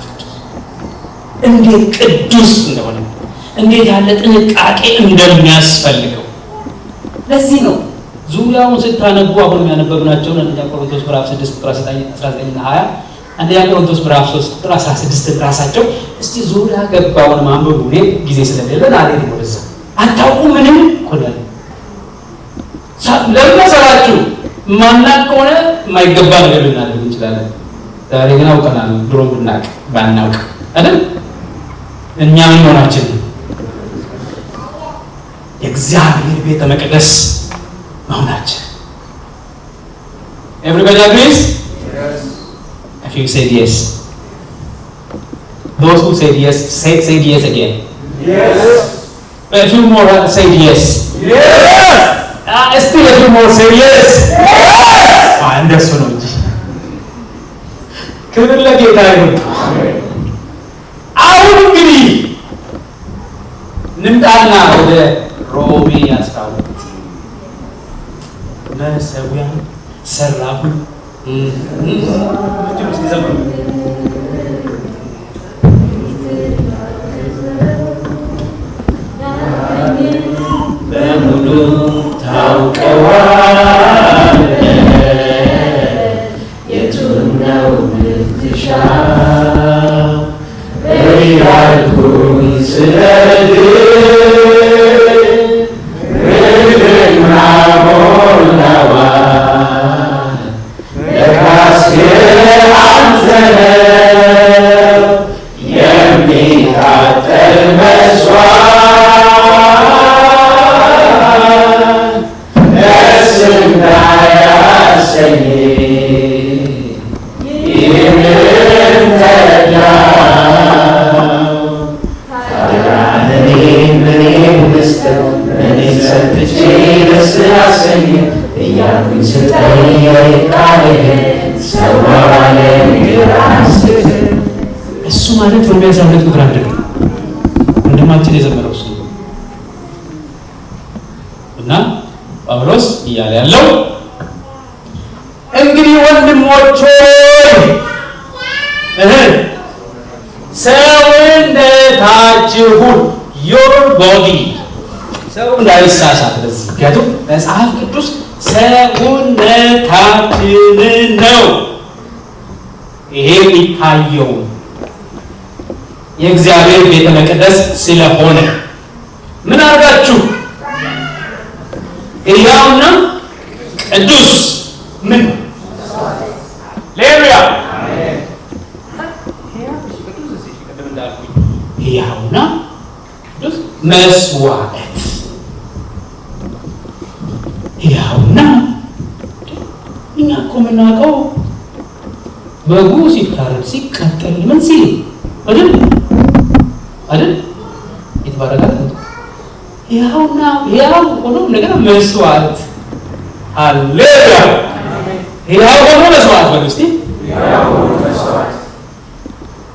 እንዴት ቅዱስ እንደሆነ እንዴት ያለ ጥንቃቄ እንደሚያስፈልገው ለዚህ ነው ዙሪያውን ስታነቡ አሁን የሚያነበብናቸውን አንደኛ ቆሮንቶስ ምዕራፍ 6 ቁጥር 19 እና 20 አንደኛ ቆሮንቶስ ምዕራፍ 3 ቁጥር 16 ራሳቸው እስቲ ዙሪያ ገባውን ማንበቡ እኔ ጊዜ ስለሌለን አልሄድም ወደዛ። አታውቁም ምንም ኮላል ለምሳላችሁ ማናቅ ከሆነ የማይገባ ነገር ልናደርግ እንችላለን። ዛሬ ግን አውቀናል። ድሮ ብናቅ ባናውቅ አይደል እኛ ምን ሆናችን የእግዚአብሔር ቤተ መቅደስ መሆናችን። Everybody agrees? Yes. If you said yes, those who said yes, said yes again. Yes. A few more said yes. Yes. እስቲ ለድሞ ሴሪየስ እንደሱ ነው እንጂ ክብር ለጌታ ይሁን። አሁን እንግዲህ እንምጣና ወደ ሮሜ 12 መሰዊያን ሰራሁ በሙሉ ታውቀዋለህ የቱን ነው የምትሻው እያልኩኝ ስነግርህ ምድርና ሞላዋን ለካስ አንተ ነህ የሚቃጠል መስዋዕት ደስ እንዳያሰኝ ይህንን ተረዳሁ። ታዲያ እኔም ልስጥህ እኔን ሰጥቼ ደስ አሰኝ እያልኩኝ ስጠይቅ ቃልህን ሰዋ ባለኝ ራስህ። እሱ ማለት ሮሜ 12 ቁጥር 1 ነው። ወንድማችን የዘመረው እሱ እና ጳውሎስ እያለ ያለው እንግዲህ ወንድሞች ሆይ ሰውነታችሁን your body ሰው እንዳይሳሳት በዚህ ምክንያቱም መጽሐፍ ቅዱስ ሰውነታችንን ነው ይሄ የሚታየው የእግዚአብሔር ቤተ መቅደስ ስለሆነ ምን አድርጋችሁ ሕያውና ቅዱስ ምን ሌሉያ ሕያውና ቅዱስ መስዋዕት ሕያውና እኛ እኮ የምናውቀው በጉ ሲታረድ ሲቃጠል ምን ሲል አይደል አይደል ይተባረካል ሕያውና ሕያው ሆኖ እንደገና መስዋዕት ሃሌሉያ ሕያው ሆኖ መስዋዕት በሉ እስቲ ሕያው ሆኖ መስዋዕት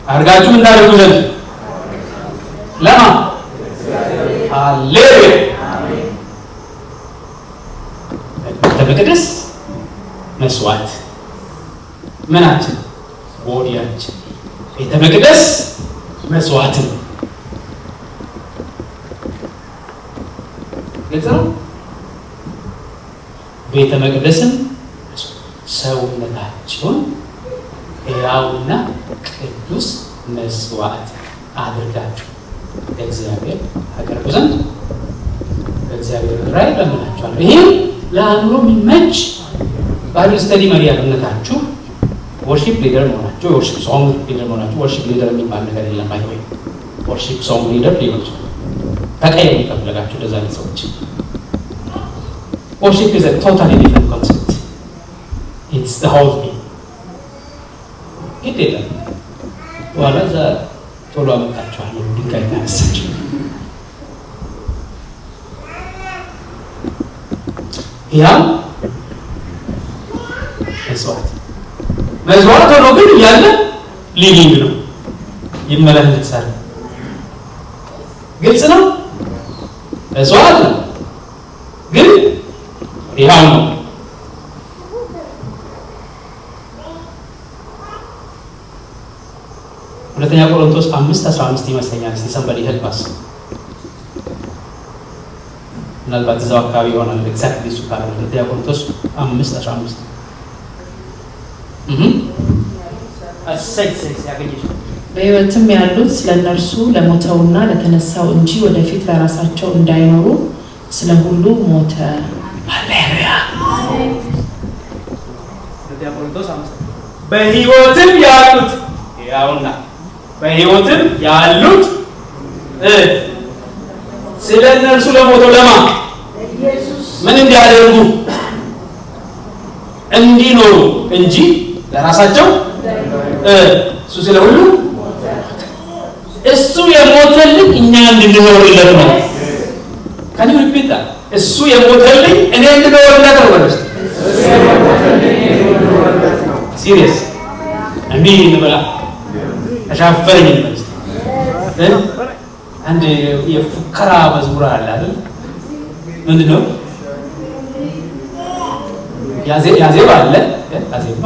አድርጋችሁ እንዳደርጉ ዘንድ ለማ ሃሌሉያ ቤተ መቅደስ መስዋዕት ምናችን ቦዲያችን ቤተ መቅደስ መስዋዕት ነው። ግልጽ ነው። ቤተ መቅደስን ሰውነታችሁን ሕያውና ቅዱስ መስዋዕት አድርጋችሁ ለእግዚአብሔር አቅርቡ ዘንድ በእግዚአብሔር ራይ ለምናችኋለሁ። ይህም ለአእምሮ የሚመች ባይብል ስተዲ መሪ ያሉነታችሁ ወርሺፕ ሊደር መሆናችሁ የወርሺፕ ሶንግ ሊደር መሆናችሁ ወርሺፕ ሊደር የሚባል ነገር የለም። አይሆን ወርሺፕ ሶንግ ሊደር ሊሆን ተቀየሩ ከፈለጋችሁ እንደዛ አይነት ሰዎች worship is a totally different concept. It's the whole thing. It በኋላ እዛ ቶሎ አመጣችኋለሁ ድንጋይ ታነሳችሁ። ያው መስዋዕት ሆኖ ግን እያለ ሊቪንግ ነው ይመላለሳል። ግልጽ ነው። መስዋዕት ነው ግን ይሄው ነው። ሁለተኛ ቆሮንቶስ 5:15 ይመስለኛል። እስቲ ሰንበዲ ሄልፓስ ምናልባት እዛው አካባቢ ይሆናል። ኤግዛክትሊ እሱ ካለ ሁለተኛ ቆሮንቶስ 5:15 በሕይወትም ያሉት ስለ እነርሱ ለሞተውና ለተነሳው እንጂ ወደፊት ለራሳቸው እንዳይኖሩ ስለ ሁሉ ሞተ። ሃሌሉያ። በሕይወትም ያሉት ያውና በሕይወትም ያሉት ስለ እነርሱ ለሞተው ለማ ምን እንዲያደርጉ እንዲኖሩ እንጂ ለራሳቸው እሱ ስለ ሁሉ እሱ የሞተልን እኛ እንድንኖርለት ነው። ካን ዩ ሪፒት ይላል እሱ የሞተልኝ እኔ እንድኖርለት ነው ማለት ነው። ሲሪየስ እንዴ እንበላ ተሻፈረኝ ማለት ነው። አንድ የፉከራ መዝሙር አለ አይደል? ምንድነው? ያዜብ አለ ያዜብ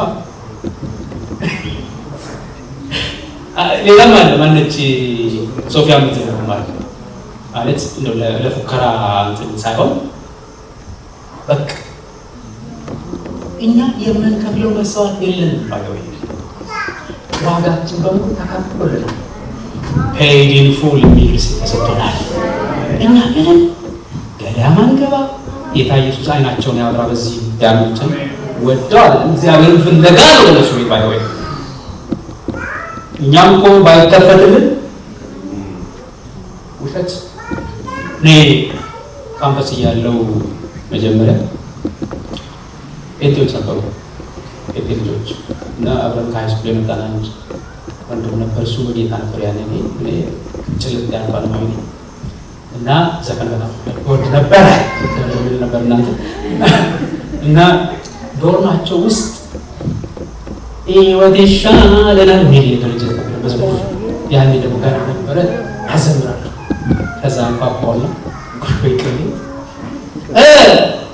ሌላም አለ ማነች ሶፊያ የምትለው ማለት እንደው ለፉከራ እንትን ሳይሆን በቃ እኛ የምንከፍለው መስዋዕት የለንም ባለው ዋጋችን በሙሉ ተከፍሎልናል። paid in full የሚል ተሰጥቶናል። እኛ ምንም ገዳም አንገባ። ጌታ ኢየሱስ አይናቸውን ያብራ። በዚህ ዳኑትን ወደዋል እግዚአብሔርን ፍለጋ ነው ለነሱ ይባለው። እኛም እኮ ባይከፈትልን ውሸት ነው። ካምፓስ ያለው መጀመሪያ ጴንጤዎች ነበሩ። ጴንጤዎች እና አብረን ከሃይስኩል የመጣን አንድ ወንድም ነበር። እሱ በጌታ ነበር ያኔ እኔ ጭልጥ ያልኳል ማለት ነው። እና ዘፈን በጣም ወድ ነበር እናንተ እና ዶርማቸው ውስጥ ሕይወት ይሻለናል የሚል ድርጅት ነበር። በዝሙር ያኔ ደግሞ ጋር ነበረ ያዘምራል። ከዛ አንኳኳውና ይቅር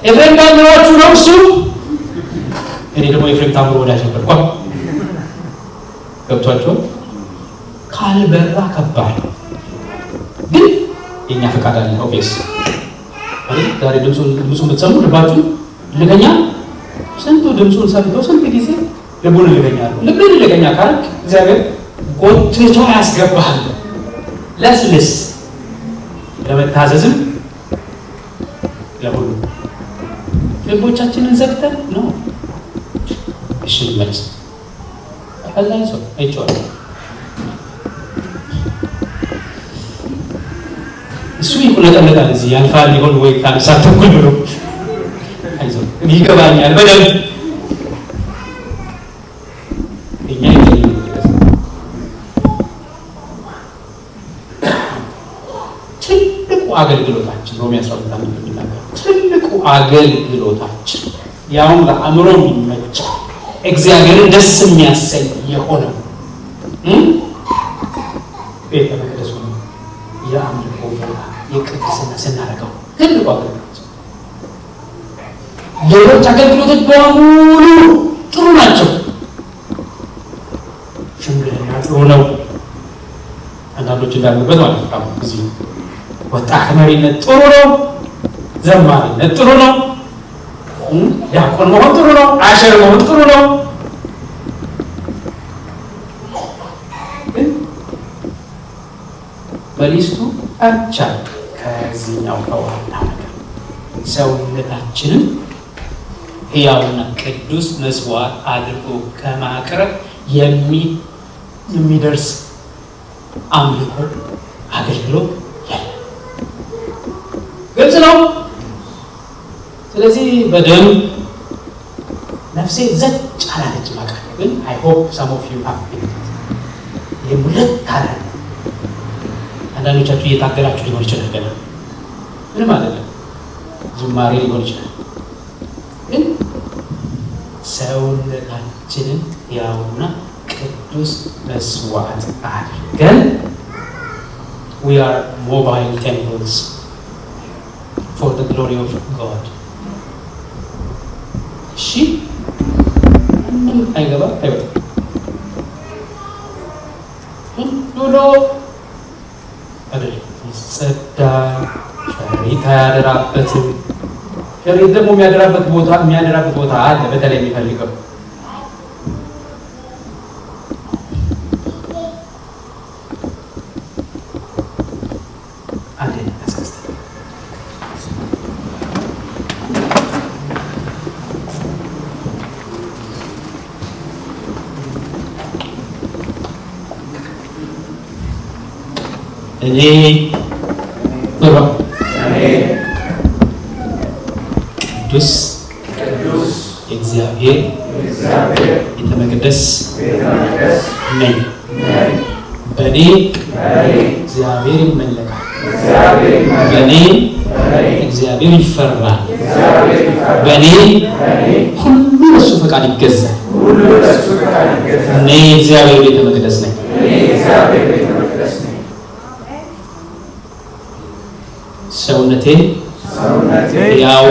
ኤፍሬም ታምራችሁ ነው እሱ። እኔ ደግሞ ኤፍሬም ታምሮ ወዳጅ ነበር። ገብቷቸው ካልበራ ከባድ ግን የኛ ፈቃድ አለ። ኦፊስ ዛሬ ድምፁን ብትሰሙ ልባችሁ ልገኛ ስንቱ ድምፁን ሰምቶ ስንት ጊዜ ልቡን ልገኛሉ። ልብን ልገኛ ካልክ እግዚአብሔር ጎትቶ ያስገባሃል። ለስልስ ለመታዘዝም ለሁሉ ልቦቻችንን ዘግተን ነው። እሺ መልስ አላህ ሰው አይቻልም። እሱ ይቆለጠለታል እዚህ ያልፋል ሊሆን ወይ ካንሳተኩል ብሎ አይዞህ ይገባኛል በደንብ እኛ ትልቁ አገልግሎታችን ሮሜ 12 ዓመት እንደሚናገር ትልቁ አገልግሎታችን ያውም ለአእምሮ የሚመች እግዚአብሔርን ደስ የሚያሰኝ የሆነ ቤተ መቅደስ ነው። የአምልኮ ቦታ የቅድስና ስናደርገው ትልቁ አገልግሎት። ሌሎች አገልግሎቶች በሙሉ ጥሩ ናቸው። ሽምግልና ጥሩ ነው። አንዳንዶች እንዳሉበት ማለት ነው። እዚህ ወጣት መሪነት ጥሩ ነው። ዘማሪነት ጥሩ ነው። ዲያቆን መሆን ጥሩ ነው። አሸር መሆን ጥሩ ነው። ግን በሊስቱ አቻ ከዚህኛው ከዋናው ነገር ሰውነታችንን ሕያውና ቅዱስ መስዋዕት አድርጎ ከማቅረብ የሚደርስ አምልኮ አገልግሎት የለም። ግልጽ ነው። ስለዚህ በደንብ ነፍሴ ዘጭ አላለች ማለት ግን I hope some of you have been የሙለት ታላ አንዳንዶቻችሁ እየታገላችሁ ሊሆን ይችላል። ገና ምንም አይደለም። ዝማሬ ሊሆን ይችላል። ግን ሰውነታችንን ያውና ቅዱስ መስዋዕት አድርገን we are mobile temples for the glory of God. እሺ ምንም አይገባ አይወጣ ሁሉ አይደል ይጸዳ ሸሪታ ያደራበትም ሸሪት ደግሞ የሚያደራበት ቦታ አለ። በተለይ የሚፈልገው እኔ ቅዱስ እግዚአብሔር ቤተ መቅደስ ነኝ። በእኔ እግዚአብሔር ይመለካል፣ በእኔ እግዚአብሔር ይፈራል። በእኔ ሁሉ ለእሱ ፈቃድ ይገዛል። እኔ የእግዚአብሔር ቤተ መቅደስ ነኝ። ሰውነቴን ያው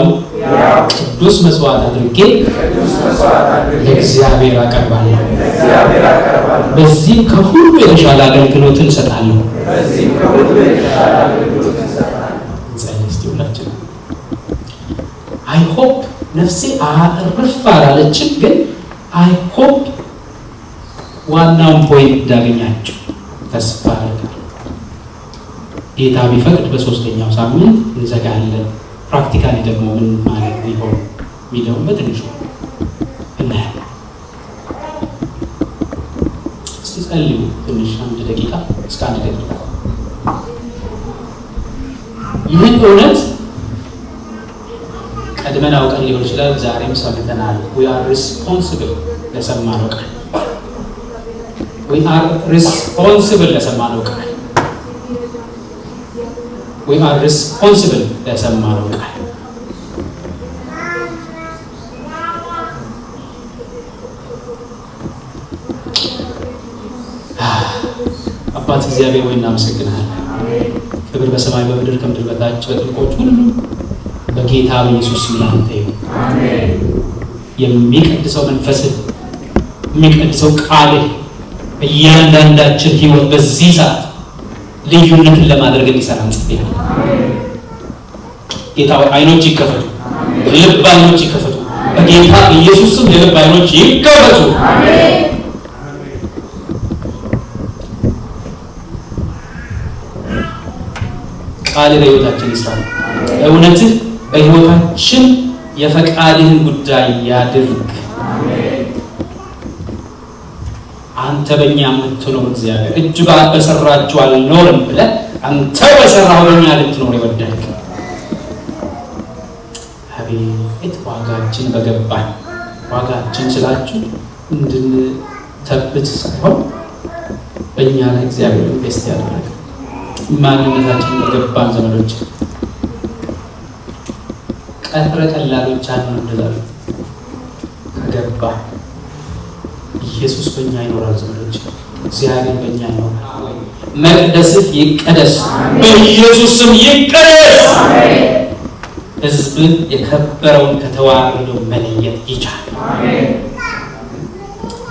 ቅዱስ መስዋዕት አድርጌ ለእግዚአብሔር አቀርባለሁ። በዚህ ከሁሉ የተሻለ አገልግሎትን እሰጣለሁ። አይ ሆፕ ነፍሴ አርፍ አላለችም፣ ግን አይ ሆፕ ዋናውን ፖይንት እንዳገኛችሁ ተስፋ አደርጋለሁ። ጌታ ቢፈቅድ በሶስተኛው ሳምንት እንዘጋለን። ፕራክቲካሊ ደግሞ ምን ማለት ሊሆን የሚለውን በትንሹ እናያለን። እስቲ ጸልዩ ትንሽ 1 ደቂቃ እስከ 1 ደቂቃ። ይህን እውነት ቀድመን አውቀን ሊሆን ይችላል፣ ዛሬም ሰምተናል። we are responsible ለሰማነው ቃል we are responsible ለሰማነው ቃል we are responsible ለሰማነው ቃል አባት እግዚአብሔር ሆይ እናመሰግናለን። ክብር በሰማይ በምድር ከምድር በታች በጥልቆች ሁሉ በጌታ በኢየሱስ ስም ላንተ ይሁን። አሜን። የሚቀድሰው መንፈስህ የሚቀድሰው ቃልህ እያንዳንዳችን ህይወት በዚህ ሰዓት ልዩነትን ለማድረግ እንዲሰራ እንጸልያለን። ጌታ አይኖች ይከፈቱ፣ የልብ አይኖች ይከፈቱ። በጌታ ኢየሱስ ስም የልብ አይኖች ይከፈቱ። አሜን። ቃል በህይወታችን ይስራ። እውነትህ በህይወታችን የፈቃድህን ጉዳይ ያድርግ። አንተ በእኛ የምትኖር እግዚአብሔር እጅ በሰራችሁ አልኖርም ብለህ አንተ በሰራኸው በእኛ ልትኖር የወደድክ አቤት ዋጋችን በገባን። ዋጋችን ስላችሁ እንድንተብት ሳይሆን በእኛ ላይ እግዚአብሔር ኢንቨስት ያደረገ ማንነታችን በገባን ዘመዶች ቀጥረ ቀላሎች አንሆንም። ከገባ ኢየሱስ በእኛ ይኖራል። ዘመዶች እግዚአብሔር በእኛ ይኖራል። መቅደስህ ይቀደስ፣ በኢየሱስ ስም ይቀደስ። ሕዝብ የከበረውን ከተዋረደው መለየት ይቻላል።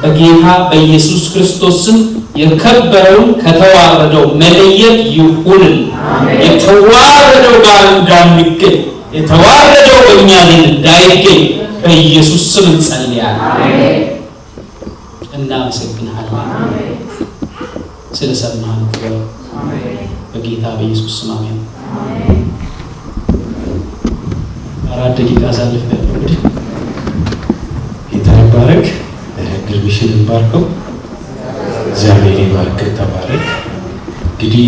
በጌታ በኢየሱስ ክርስቶስ ስም የከበረውን ከተዋረደው መለየት ይሁን። የተዋረደው ጋር እንዳንገኝ፣ የተዋረደው በእኛ ዘንድ እንዳይገኝ በኢየሱስ ስም እንጸልያለን። እናመሰግንሃለን ስለሰማን በጌታ በኢየሱስ ስም አሜን። 4 ደቂቃ አሳልፍ ያለው እንግዲህ ጌታ ይባረክ። ግርምሽን እንባርከው። እግዚአብሔር ይባርክ። ተባረክ። እንግዲህ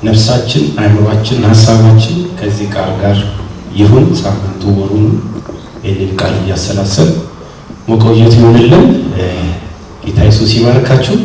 ነፍሳችን፣ አእምሯችን፣ ሀሳባችን ከዚህ ቃል ጋር ይሁን። ሳምንቱ ወሩን ይህንን ቃል እያሰላሰል መቆየት ይሆንልን። ጌታ ኢየሱስ ይባርካችሁ።